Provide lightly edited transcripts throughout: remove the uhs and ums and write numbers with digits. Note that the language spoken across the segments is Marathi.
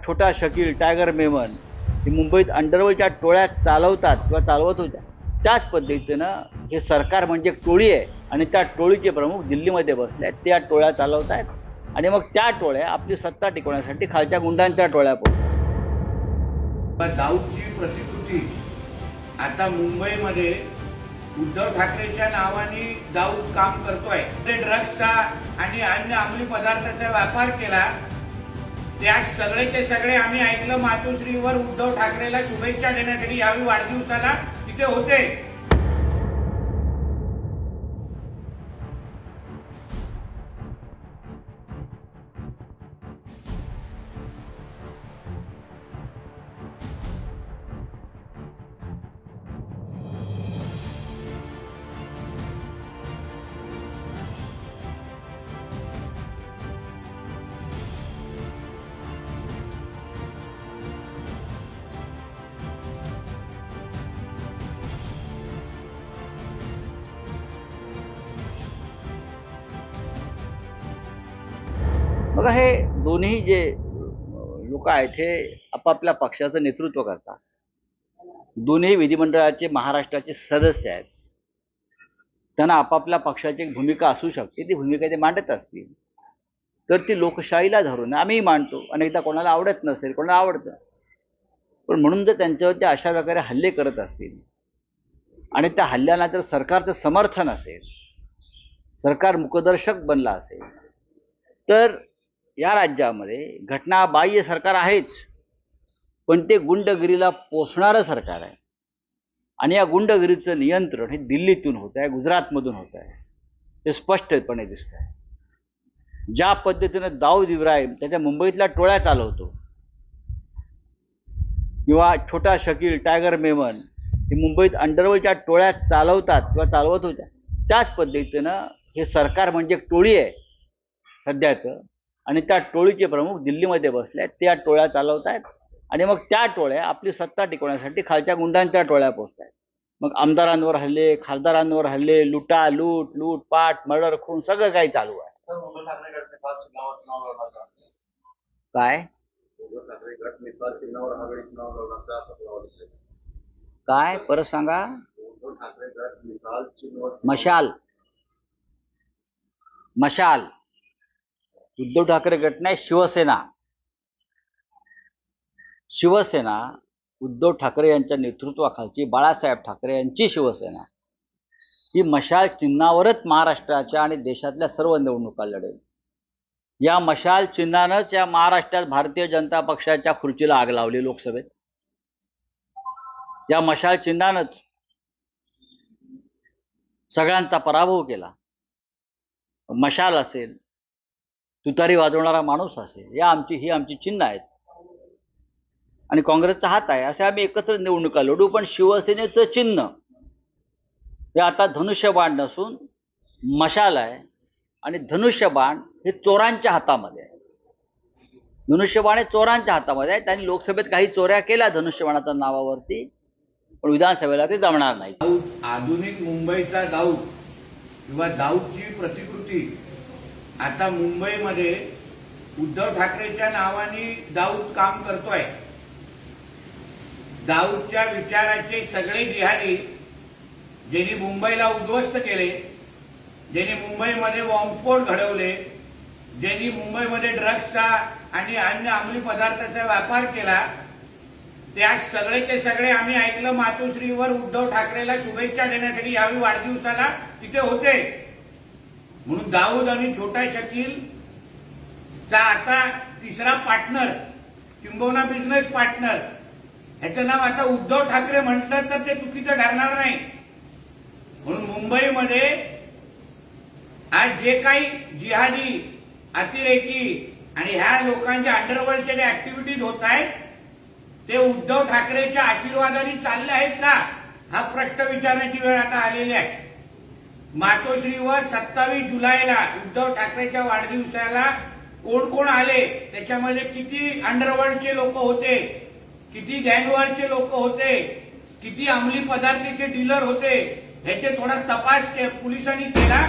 छोटा शकील, टायगर मेमन हे मुंबईत अंडरवर्ल्डच्या टोळ्या चालवतात किंवा चालवत होत्या, त्याच पद्धतीनं हे सरकार म्हणजे एक टोळी आहे आणि त्या टोळीचे प्रमुख दिल्लीमध्ये बसले आहेत. त्या टोळ्या चालवत आहेत आणि मग त्या टोळ्या आपली सत्ता टिकवण्यासाठी खालच्या गुंडांच्या टोळ्या पोहोचतात. दाऊदची प्रतिकृती आता मुंबईमध्ये उद्धव ठाकरेच्या नावाने दाऊद काम करतोय. ते ड्रग्सचा आणि अन्य अंमली पदार्थाचा व्यापार केला. त्या सगळेचे सगळे आम्ही ऐकलं. मातोश्रीवर उद्धव ठाकरेला शुभेच्छा देण्यासाठी यावेळी वाढदिवसाला तिथे होते. बघा, हे दोन्ही जे लोक आहेत हे आपापल्या पक्षाचं नेतृत्व करतात. दोन्ही विधिमंडळाचे महाराष्ट्राचे सदस्य आहेत. त्यांना आपापल्या पक्षाची एक भूमिका असू शकते. ती भूमिका ते मांडत असतील तर ती लोकशाहीला धरून आम्ही मांडतो. अनेकदा कोणाला आवडत नसेल, कोणाला आवडतं, पण म्हणून जर त्यांच्यावरती अशा प्रकारे हल्ले करत असतील आणि त्या हल्ल्याला जर सरकारचं समर्थन असेल, सरकार मुकदर्शक बनला असेल, तर या राज्यामध्ये घटनाबाह्य सरकार आहेच, पण ते गुंडगिरीला पोसणारं सरकार आहे. आणि या गुंडगिरीचं नियंत्रण हे दिल्लीतून होत आहे, गुजरातमधून होत आहे. ते स्पष्टपणे दिसत आहे. ज्या पद्धतीनं दाऊद इब्राहिम त्याच्या मुंबईतल्या टोळ्या चालवतो किंवा छोटा शकील, टायगर मेमन हे मुंबईत अंडरवर्ल्डच्या टोळ्या चालवतात किंवा चालवत होत्या, त्याच पद्धतीनं हे सरकार म्हणजे एक टोळी आहे सध्याचं आणि त्या टोळीचे प्रमुख दिल्लीमध्ये बसले आहेत. त्या टोळ्या चालवत आहेत आणि मग त्या टोळ्या आपली सत्ता टिकवण्यासाठी खालच्या गुंडांच्या टोळ्या पोहोचत आहेत. मग आमदारांवर हल्ले, खासदारांवर हल्ले, लूटपाट, मर्डर, खून सगळं काही चालू आहे. काय काय परत सांगा. मशाल उद्धव ठाकरे गट नाही, शिवसेना उद्धव ठाकरे यांच्या नेतृत्वाखालची बाळासाहेब ठाकरे यांची शिवसेना ही मशाल चिन्हावरच महाराष्ट्राच्या आणि देशातल्या सर्व निवडणुका लढेल. या मशाल चिन्हानंच या महाराष्ट्रात भारतीय जनता पक्षाच्या खुर्चीला आग लावली लोकसभेत. या मशाल चिन्हानंच सगळ्यांचा पराभव केला. मशाल असेल, तुतारी वाजवणारा माणूस असेल, ही आमची चिन्ह आहेत आणि काँग्रेसचा हात आहे. असे आम्ही एकत्र निवडणुका लढू. पण शिवसेनेचं चिन्ह हे आता धनुष्यबाण नसून मशाल आहे आणि धनुष्यबाण हे चोरांच्या हातामध्ये आहे. धनुष्यबाण हे चोरांच्या हातामध्ये आहे. त्यांनी लोकसभेत काही चोऱ्या केल्या धनुष्यबाणाच्या नावावरती, पण विधानसभेला ते जमणार नाही. आधुनिक मुंबईचा दाऊद किंवा दाऊदची प्रतिकृती आता मुंबईमध्ये उद्धव ठाकरेच्या नावाने दाऊद काम करतोय. दाऊदच्या विचाराचे सगळे जिहादी, ज्यांनी मुंबईला उद्ध्वस्त केले, ज्यांनी मुंबईमध्ये बॉम्बस्फोट घडवले, ज्यांनी मुंबईमध्ये ड्रग्सचा आणि अन्य अंमली पदार्थाचा व्यापार केला, त्या सगळेचे सगळे आम्ही ऐकलं. मातोश्रीवर उद्धव ठाकरेला शुभेच्छा देण्यासाठी यावेळी वाढदिवसाला तिथे होते. म्हणून दाऊद आणि छोटा शकील चा आता तिसरा पार्टनर किंबहुना बिझनेस पार्टनर, ह्याचं नाव आता उद्धव ठाकरे म्हटलं तर ते चुकीचं ठरणार नाही. म्हणून मुंबईमध्ये आज जे काही जिहादी, अतिरेकी आणि ह्या लोकांच्या अंडरवर्ल्डच्या ज्या ऍक्टिव्हिटीज होत आहेत ते उद्धव ठाकरेच्या आशीर्वादाने चालले आहेत का, हा प्रश्न विचारण्याची वेळ आता आलेली आहे. मातोश्रीवर 27 जुलैला उद्धव ठाकरेच्या वाढदिवसाला कोण कोण आले, त्याच्यामध्ये किती अंडरवर्ल्डचे लोक होते, किती गँगवॉरचे लोक होते, किती अंमली पदार्थाचे डीलर होते, ह्याचे थोडा तपास पोलिसांनी केला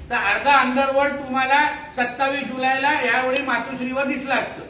तर अर्धा अंडरवर्ल्ड तुम्हाला 27 जुलैला यावेळी मातोश्रीवर दिसला असतं.